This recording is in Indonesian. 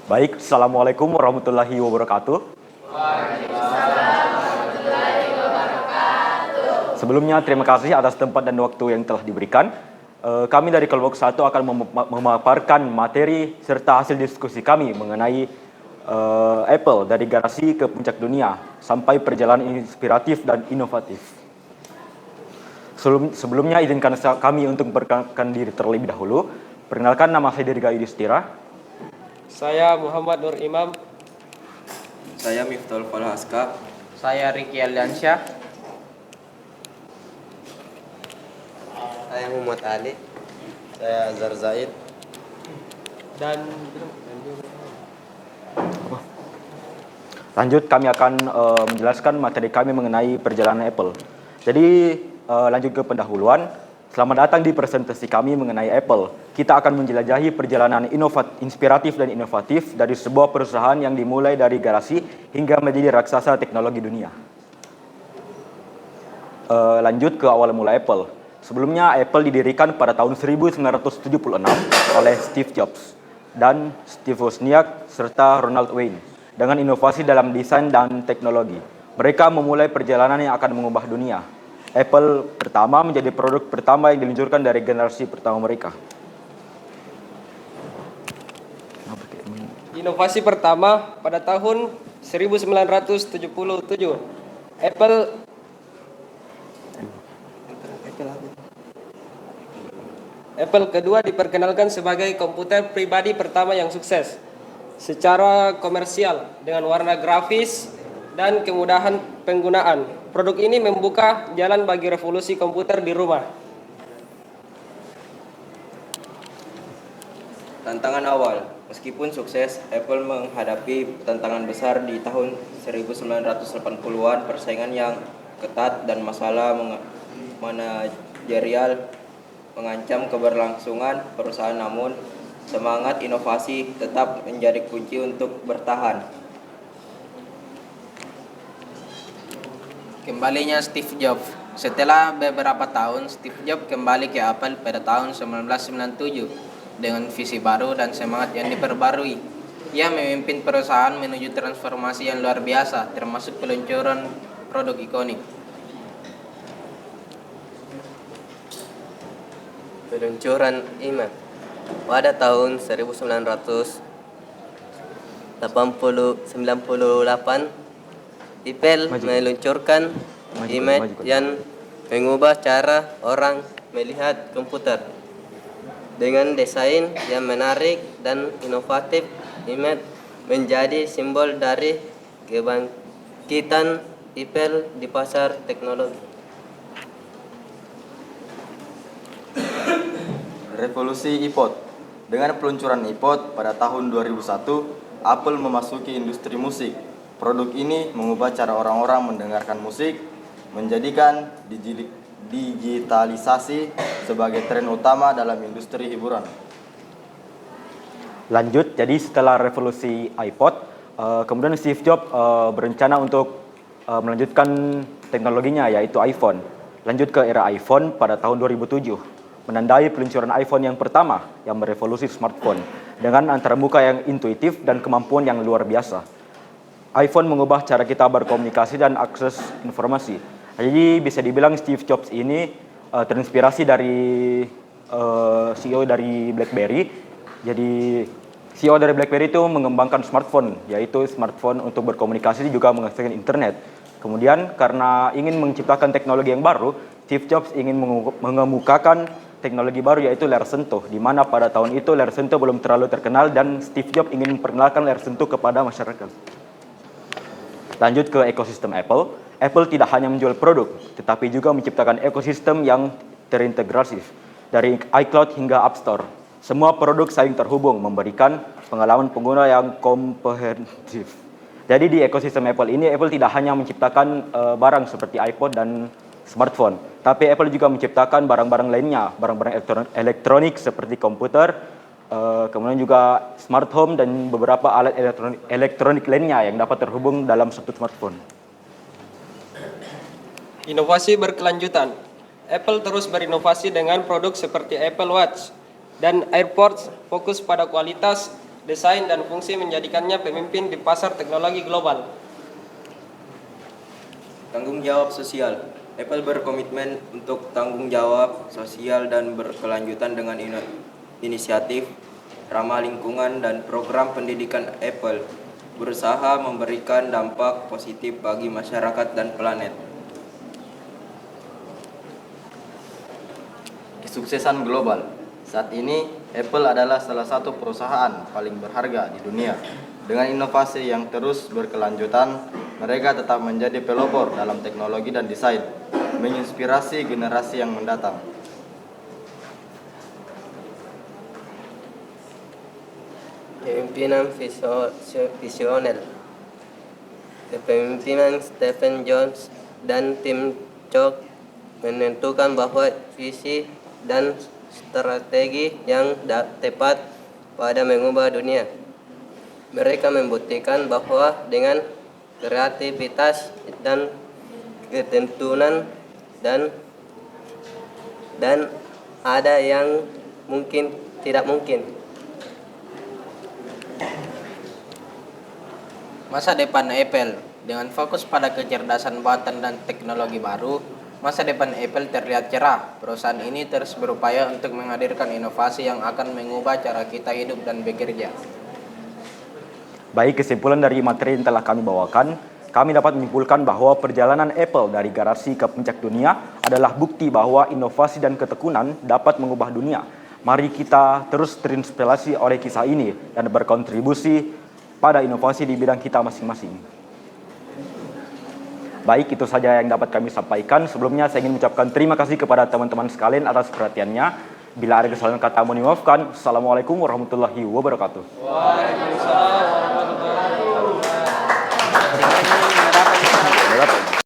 Baik, Assalamualaikum warahmatullahi wabarakatuh. Sebelumnya, terima kasih atas tempat dan waktu yang telah diberikan. Kami dari kelompok 1 akan memaparkan materi serta hasil diskusi kami mengenai Apple dari garasi ke puncak dunia sampai perjalanan inspiratif dan inovatif. Sebelumnya, izinkan kami untuk memperkenalkan diri terlebih dahulu. Perkenalkan, nama saya Dirga Yudhistira. Saya Muhammad Nur Imam. Saya Miftahul Falhaska. Saya Ricky Aldiansyah. Saya Muhammad Ali. Saya Azhar Zaid. Lanjut, kami akan menjelaskan materi kami mengenai perjalanan Apple. Jadi, lanjut ke pendahuluan. Selamat datang di presentasi kami mengenai Apple. Kita akan menjelajahi perjalanan inspiratif dan inovatif dari sebuah perusahaan yang dimulai dari garasi hingga menjadi raksasa teknologi dunia. Lanjut ke awal mula Apple. Sebelumnya, Apple didirikan pada tahun 1976 oleh Steve Jobs dan Steve Wozniak serta Ronald Wayne dengan inovasi dalam desain dan teknologi. Mereka memulai perjalanan yang akan mengubah dunia. Apple pertama menjadi produk pertama yang diluncurkan dari generasi pertama mereka. Inovasi pertama pada tahun 1977. Apple kedua diperkenalkan sebagai komputer pribadi pertama yang sukses secara komersial dengan warna grafis dan kemudahan penggunaan. Produk ini membuka jalan bagi revolusi komputer di rumah. Tantangan awal. Meskipun sukses, Apple menghadapi tantangan besar di tahun 1980-an, persaingan yang ketat dan masalah manajerial mengancam keberlangsungan perusahaan, namun semangat inovasi tetap menjadi kunci untuk bertahan. Kembalinya Steve Jobs. Setelah beberapa tahun, Steve Jobs kembali ke Apple pada tahun 1997 dengan visi baru dan semangat yang diperbarui. Ia memimpin perusahaan menuju transformasi yang luar biasa, termasuk peluncuran produk ikonik. Peluncuran iMac pada tahun 1998, Apple meluncurkan iMac yang mengubah cara orang melihat komputer. Dengan desain yang menarik dan inovatif, iMac menjadi simbol dari kebangkitan Apple di pasar teknologi. Revolusi iPod. Dengan peluncuran iPod pada tahun 2001, Apple memasuki industri musik. Produk ini mengubah cara orang-orang mendengarkan musik, menjadikan digitalisasi sebagai tren utama dalam industri hiburan. Lanjut, jadi setelah revolusi iPod, kemudian Steve Jobs berencana untuk melanjutkan teknologinya, yaitu iPhone. Lanjut ke era iPhone pada tahun 2007, menandai peluncuran iPhone yang pertama yang merevolusi smartphone dengan antara muka yang intuitif dan kemampuan yang luar biasa. iPhone mengubah cara kita berkomunikasi dan akses informasi. Jadi bisa dibilang Steve Jobs ini terinspirasi dari CEO dari BlackBerry. Jadi CEO dari BlackBerry itu mengembangkan smartphone, yaitu smartphone untuk berkomunikasi juga mengakses internet. Kemudian karena ingin menciptakan teknologi yang baru, Steve Jobs ingin mengemukakan teknologi baru yaitu layar sentuh, di mana pada tahun itu layar sentuh belum terlalu terkenal dan Steve Jobs ingin memperkenalkan layar sentuh kepada masyarakat. Lanjut ke ekosistem Apple. Apple tidak hanya menjual produk, tetapi juga menciptakan ekosistem yang terintegrasi dari iCloud hingga App Store. Semua produk saling terhubung, memberikan pengalaman pengguna yang komprehensif. Jadi di ekosistem Apple ini, Apple tidak hanya menciptakan barang seperti iPod dan smartphone, tapi Apple juga menciptakan barang-barang lainnya, barang-barang elektronik seperti komputer, kemudian juga smart home dan beberapa alat elektronik lainnya yang dapat terhubung dalam satu smartphone. Inovasi berkelanjutan. Apple terus berinovasi dengan produk seperti Apple Watch dan AirPods, fokus pada kualitas desain, dan fungsi menjadikannya pemimpin di pasar teknologi global. Tanggung jawab sosial. Apple berkomitmen untuk tanggung jawab sosial dan berkelanjutan dengan inisiatif ramah lingkungan dan program pendidikan. Apple berusaha memberikan dampak positif bagi masyarakat dan planet. Kesuksesan global. Saat ini, Apple adalah salah satu perusahaan paling berharga di dunia. Dengan inovasi yang terus berkelanjutan, mereka tetap menjadi pelopor dalam teknologi dan desain, menginspirasi generasi yang mendatang. Kepemimpinan visioner. Kepemimpinan Stephen Jobs dan Tim Cook menentukan bahwa visi dan strategi yang tepat pada mengubah dunia. Mereka membuktikan bahwa dengan kreativitas dan ketentuan dan ada yang mungkin tidak mungkin. Masa depan Apple. Dengan fokus pada kecerdasan buatan dan teknologi baru, masa depan Apple terlihat cerah. Perusahaan ini terus berupaya untuk menghadirkan inovasi yang akan mengubah cara kita hidup dan bekerja. Baik, kesimpulan dari materi yang telah kami bawakan, kami dapat menyimpulkan bahwa perjalanan Apple dari garasi ke puncak dunia adalah bukti bahwa inovasi dan ketekunan dapat mengubah dunia. Mari kita terus terinspirasi oleh kisah ini dan berkontribusi pada inovasi di bidang kita masing-masing. Baik, itu saja yang dapat kami sampaikan. Sebelumnya saya ingin mengucapkan terima kasih kepada teman-teman sekalian atas perhatiannya. Bila ada kesalahan kata mohon dimaafkan. Assalamualaikum warahmatullahi wabarakatuh.